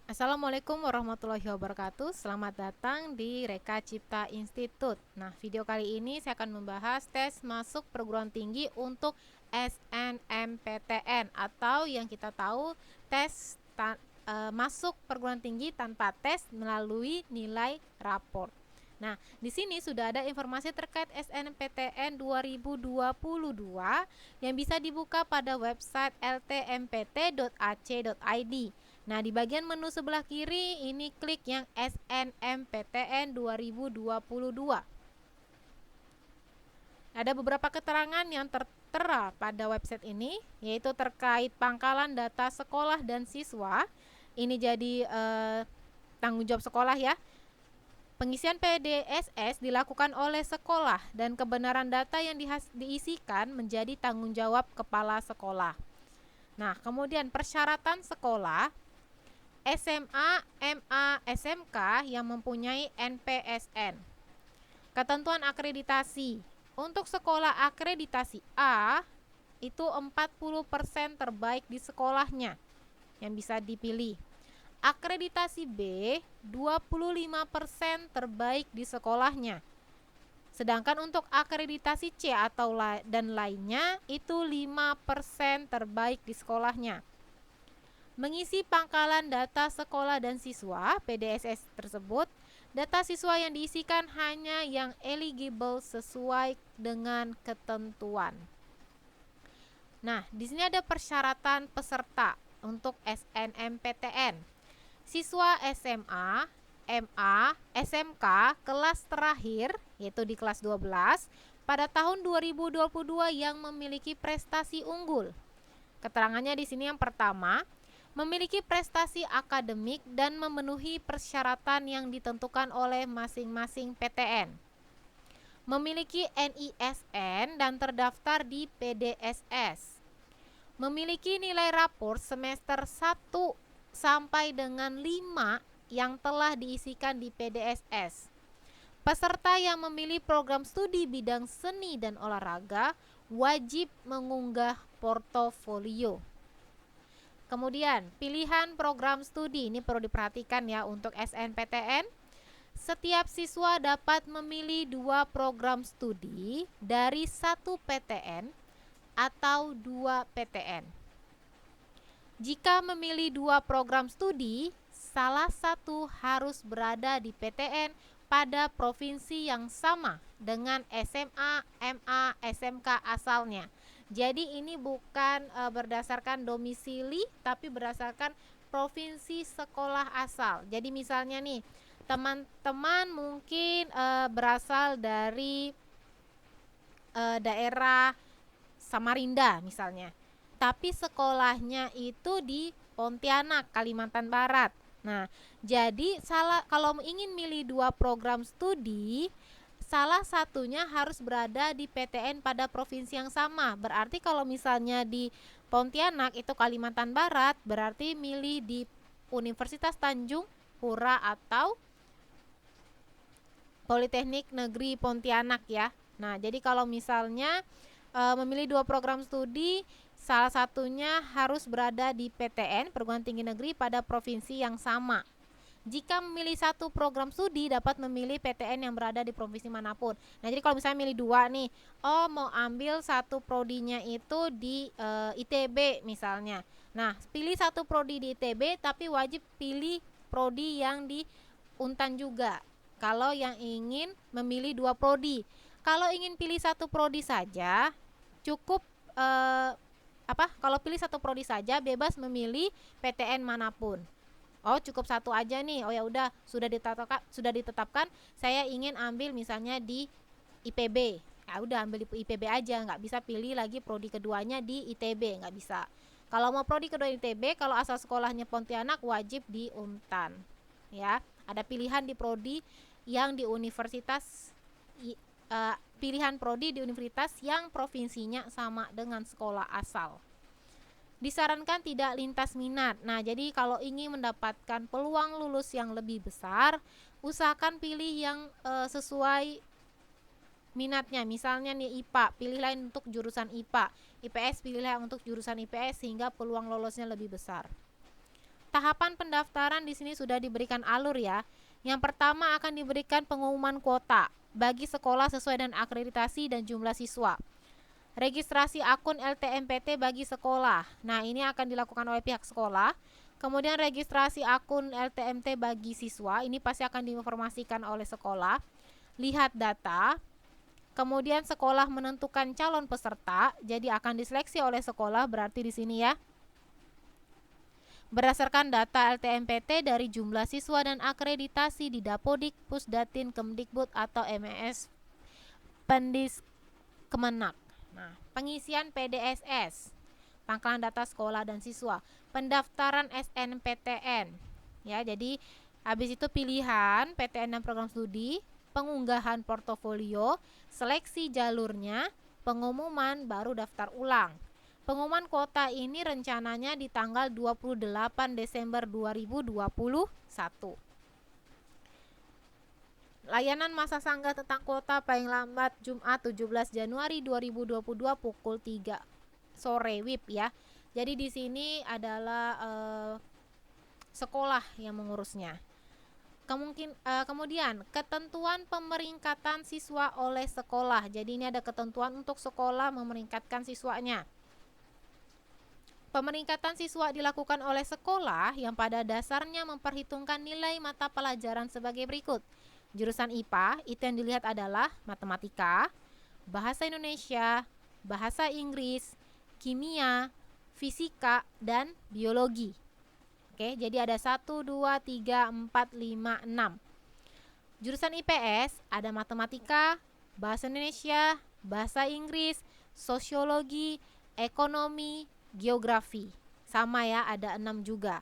Assalamualaikum warahmatullahi wabarakatuh. Selamat datang di Reka Cipta Institute. Nah, video kali ini saya akan membahas tes masuk perguruan tinggi untuk SNMPTN atau yang kita tahu tes masuk perguruan tinggi tanpa tes melalui nilai raport. Nah, di sini sudah ada informasi terkait SNMPTN 2022 yang bisa dibuka pada website ltmpt.ac.id. Nah, di bagian menu sebelah kiri ini klik yang SNMPTN 2022. Ada beberapa keterangan yang tertera pada website ini, yaitu terkait pangkalan data sekolah dan siswa. Ini jadi tanggung jawab sekolah ya. Pengisian PDSS dilakukan oleh sekolah dan kebenaran data yang diisikan menjadi tanggung jawab kepala sekolah. Nah, kemudian persyaratan sekolah SMA, MA, SMK yang mempunyai NPSN. Ketentuan akreditasi. Untuk sekolah akreditasi A, itu 40% terbaik di sekolahnya yang bisa dipilih. Akreditasi B, 25% terbaik di sekolahnya. Sedangkan untuk akreditasi C atau dan lainnya, itu 5% terbaik di sekolahnya. Mengisi pangkalan data sekolah dan siswa PDSS tersebut, data siswa yang diisikan hanya yang eligible sesuai dengan ketentuan. Nah, di sini ada persyaratan peserta untuk SNMPTN. Siswa SMA, MA, SMK kelas terakhir yaitu di kelas 12 pada tahun 2022 yang memiliki prestasi unggul. Keterangannya di sini yang pertama, memiliki prestasi akademik dan memenuhi persyaratan yang ditentukan oleh masing-masing PTN. Memiliki NISN dan terdaftar di PDSS. Memiliki nilai rapor semester 1 sampai dengan 5 yang telah diisikan di PDSS. Peserta yang memilih program studi bidang seni dan olahraga wajib mengunggah portofolio. Kemudian, pilihan program studi ini perlu diperhatikan ya untuk SNPTN. Setiap siswa dapat memilih 2 program studi dari 1 PTN atau 2 PTN. Jika memilih 2 program studi, salah satu harus berada di PTN pada provinsi yang sama dengan SMA, MA, SMK asalnya. Jadi ini bukan berdasarkan domisili tapi berdasarkan provinsi sekolah asal. Jadi misalnya nih, teman-teman mungkin berasal dari daerah Samarinda misalnya. Tapi sekolahnya itu di Pontianak, Kalimantan Barat. Nah, jadi kalau ingin milih 2 program studi, salah satunya harus berada di PTN pada provinsi yang sama. Berarti kalau misalnya di Pontianak itu Kalimantan Barat, berarti milih di Universitas Tanjung Pura atau Politeknik Negeri Pontianak ya. Nah, jadi kalau misalnya memilih 2 program studi, salah satunya harus berada di PTN, Perguruan Tinggi Negeri pada provinsi yang sama. Jika memilih 1 program studi, dapat memilih PTN yang berada di provinsi manapun. Nah, jadi kalau misalnya milih 2 nih, mau ambil 1 prodinya itu di ITB misalnya. Nah, pilih 1 prodi di ITB, tapi wajib pilih prodi yang di Untan juga. Kalau yang ingin memilih 2 prodi. Kalau ingin pilih 1 prodi saja, cukup kalau pilih 1 prodi saja, bebas memilih PTN manapun. Cukup 1 aja nih. Ya udah, sudah ditetapkan saya ingin ambil misalnya di IPB. Ya udah, ambil di IPB aja, nggak bisa pilih lagi prodi keduanya di ITB, nggak bisa. Kalau mau prodi kedua di ITB, kalau asal sekolahnya Pontianak wajib di Untan. Ya, ada pilihan di prodi yang di universitas pilihan prodi di universitas yang provinsinya sama dengan sekolah asal. Disarankan tidak lintas minat. Nah, jadi kalau ingin mendapatkan peluang lulus yang lebih besar, usahakan pilih yang sesuai minatnya. Misalnya nih IPA, pilihlah untuk jurusan IPA. IPS pilihlah untuk jurusan IPS sehingga peluang lolosnya lebih besar. tahapan pendaftaran di sini sudah diberikan alur ya. Yang pertama akan diberikan pengumuman kuota bagi sekolah sesuai dengan akreditasi dan jumlah siswa. Registrasi akun LTMPT bagi sekolah. Nah, ini akan dilakukan oleh pihak sekolah. Kemudian registrasi akun LTMT bagi siswa. Ini pasti akan diinformasikan oleh sekolah. Lihat data. Kemudian sekolah menentukan calon peserta. Jadi akan diseleksi oleh sekolah, berarti di sini ya. Berdasarkan data LTMPT dari jumlah siswa dan akreditasi di Dapodik, Pusdatin, Kemdikbud atau MES Pendis Kemenak. Nah, pengisian PDSS, pangkalan data sekolah dan siswa, pendaftaran SNPTN. Ya, jadi habis itu pilihan PTN dan program studi, pengunggahan portofolio, seleksi jalurnya, pengumuman, baru daftar ulang. Pengumuman kuota ini rencananya di tanggal 28 Desember 2021. Layanan masa sanggah tentang kuota paling lambat Jumat 17 Januari 2022 pukul 3 sore WIB ya. Jadi di sini adalah sekolah yang mengurusnya. Kemudian ketentuan pemeringkatan siswa oleh sekolah. Jadi ini ada ketentuan untuk sekolah memeringkatkan siswanya. Pemeringkatan siswa dilakukan oleh sekolah yang pada dasarnya memperhitungkan nilai mata pelajaran sebagai berikut. Jurusan IPA itu yang dilihat adalah matematika, bahasa Indonesia, bahasa Inggris, kimia, fisika, dan biologi. Oke, jadi ada 1, 2, 3, 4, 5, 6. Jurusan IPS ada matematika, bahasa Indonesia, bahasa Inggris, sosiologi, ekonomi, geografi. Sama ya, ada 6 juga.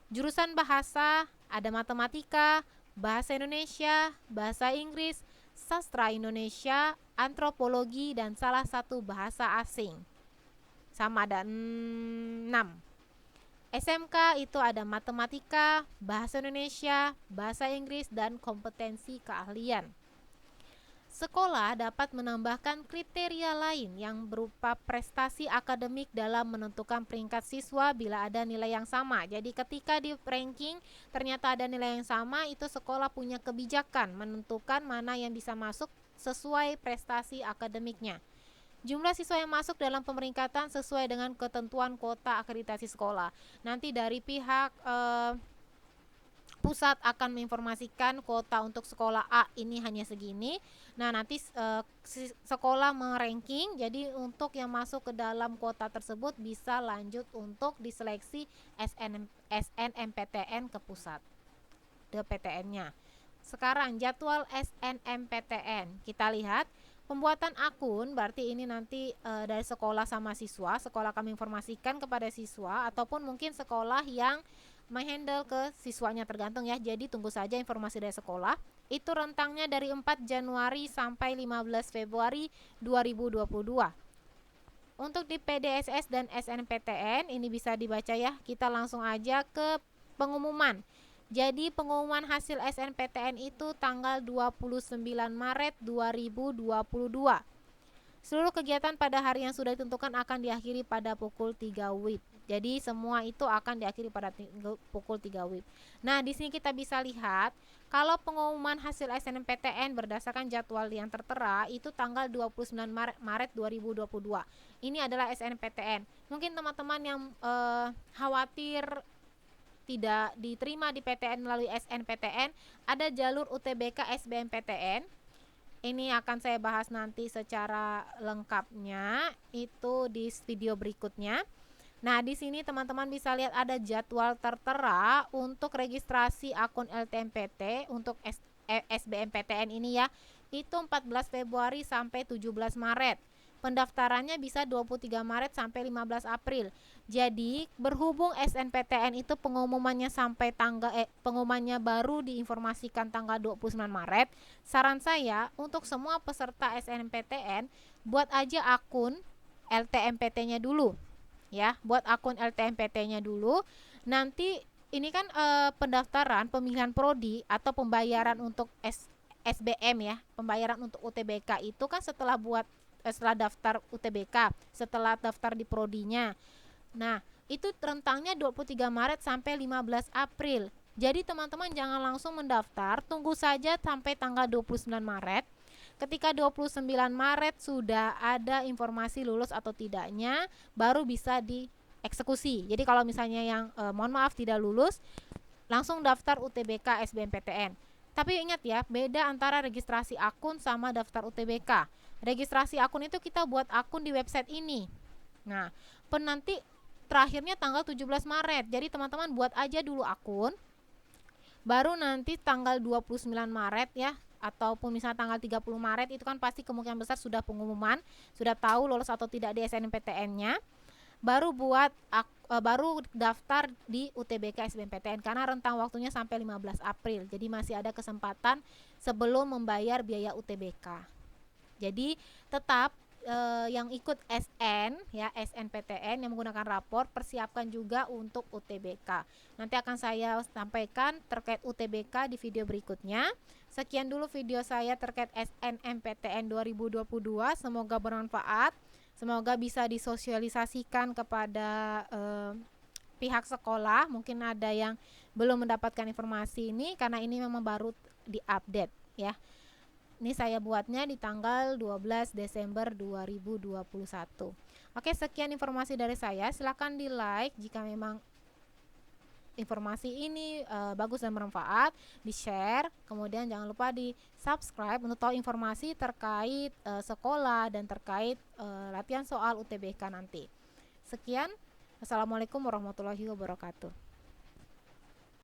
Jurusan bahasa ada matematika, bahasa Indonesia, bahasa Inggris, sastra Indonesia, antropologi, dan salah satu bahasa asing. Sama ada 6. SMK itu ada matematika, bahasa Indonesia, bahasa Inggris, dan kompetensi keahlian. Sekolah dapat menambahkan kriteria lain yang berupa prestasi akademik dalam menentukan peringkat siswa bila ada nilai yang sama. Jadi ketika di ranking ternyata ada nilai yang sama, itu sekolah punya kebijakan menentukan mana yang bisa masuk sesuai prestasi akademiknya. Jumlah siswa yang masuk dalam pemeringkatan sesuai dengan ketentuan kuota akreditasi sekolah. Nanti dari pihak pusat akan menginformasikan kuota untuk sekolah A ini hanya segini. Nah, nanti sekolah meranking, jadi untuk yang masuk ke dalam kuota tersebut bisa lanjut untuk diseleksi SNMPTN ke pusat, ke PTN-nya. Sekarang jadwal SNMPTN, kita lihat pembuatan akun, berarti ini nanti dari sekolah sama siswa. Sekolah kami informasikan kepada siswa ataupun mungkin sekolah yang menghandle ke siswanya, tergantung ya. Jadi tunggu saja informasi dari sekolah. Itu rentangnya dari 4 Januari sampai 15 Februari 2022. Untuk di PDSS dan SNPTN ini bisa dibaca ya. Kita langsung aja ke pengumuman. Jadi pengumuman hasil SNPTN itu tanggal 29 Maret 2022. Seluruh kegiatan pada hari yang sudah ditentukan akan diakhiri pada pukul 3 WIB. Jadi semua itu akan diakhiri pada pukul 3 WIB. Nah, di sini kita bisa lihat kalau pengumuman hasil SNMPTN berdasarkan jadwal yang tertera itu tanggal 29 Maret 2022. Ini adalah SNMPTN. Mungkin teman-teman yang khawatir tidak diterima di PTN melalui SNPTN, ada jalur UTBK SBMPTN. Ini akan saya bahas nanti secara lengkapnya itu di video berikutnya. Nah, di sini teman-teman bisa lihat ada jadwal tertera untuk registrasi akun LTMPT untuk SBMPTN ini ya. Itu 14 Februari sampai 17 Maret. Pendaftarannya bisa 23 Maret sampai 15 April. Jadi, berhubung SNPTN itu pengumumannya sampai pengumumannya baru diinformasikan tanggal 29 Maret, saran saya untuk semua peserta SNMPTN buat aja akun LTMPT-nya dulu. Ya, buat akun LTMPT-nya dulu. Nanti ini kan pendaftaran pemilihan prodi atau pembayaran untuk SBM ya, pembayaran untuk UTBK itu kan setelah daftar UTBK, setelah daftar di prodinya. Nah, itu rentangnya 23 Maret sampai 15 April. Jadi teman-teman jangan langsung mendaftar, tunggu saja sampai tanggal 29 Maret. Ketika 29 Maret sudah ada informasi lulus atau tidaknya, baru bisa dieksekusi. Jadi kalau misalnya yang mohon maaf tidak lulus, langsung daftar UTBK SBMPTN. Tapi ingat ya, beda antara registrasi akun sama daftar UTBK. Registrasi akun itu kita buat akun di website ini. Nah, nanti terakhirnya tanggal 17 Maret. Jadi teman-teman buat aja dulu akun. Baru nanti tanggal 29 Maret ya, ataupun misalnya tanggal 30 Maret itu kan pasti kemungkinan besar sudah pengumuman, sudah tahu lolos atau tidak di SNMPTN-nya. Baru baru daftar di UTBK SBMPTN karena rentang waktunya sampai 15 April. Jadi masih ada kesempatan sebelum membayar biaya UTBK. Jadi tetap yang ikut SN ya, SNPTN yang menggunakan rapor, persiapkan juga untuk UTBK. Nanti akan saya sampaikan terkait UTBK di video berikutnya. Sekian dulu video saya terkait SNMPTN 2022. Semoga bermanfaat. Semoga bisa disosialisasikan kepada pihak sekolah. Mungkin ada yang belum mendapatkan informasi ini karena ini memang baru diupdate ya. Ini saya buatnya di tanggal 12 Desember 2021. Oke, sekian informasi dari saya. Silakan di-like jika memang informasi ini bagus dan bermanfaat, di-share, kemudian jangan lupa di-subscribe untuk tahu informasi terkait sekolah dan terkait latihan soal UTBK nanti. Sekian, Assalamualaikum warahmatullahi wabarakatuh.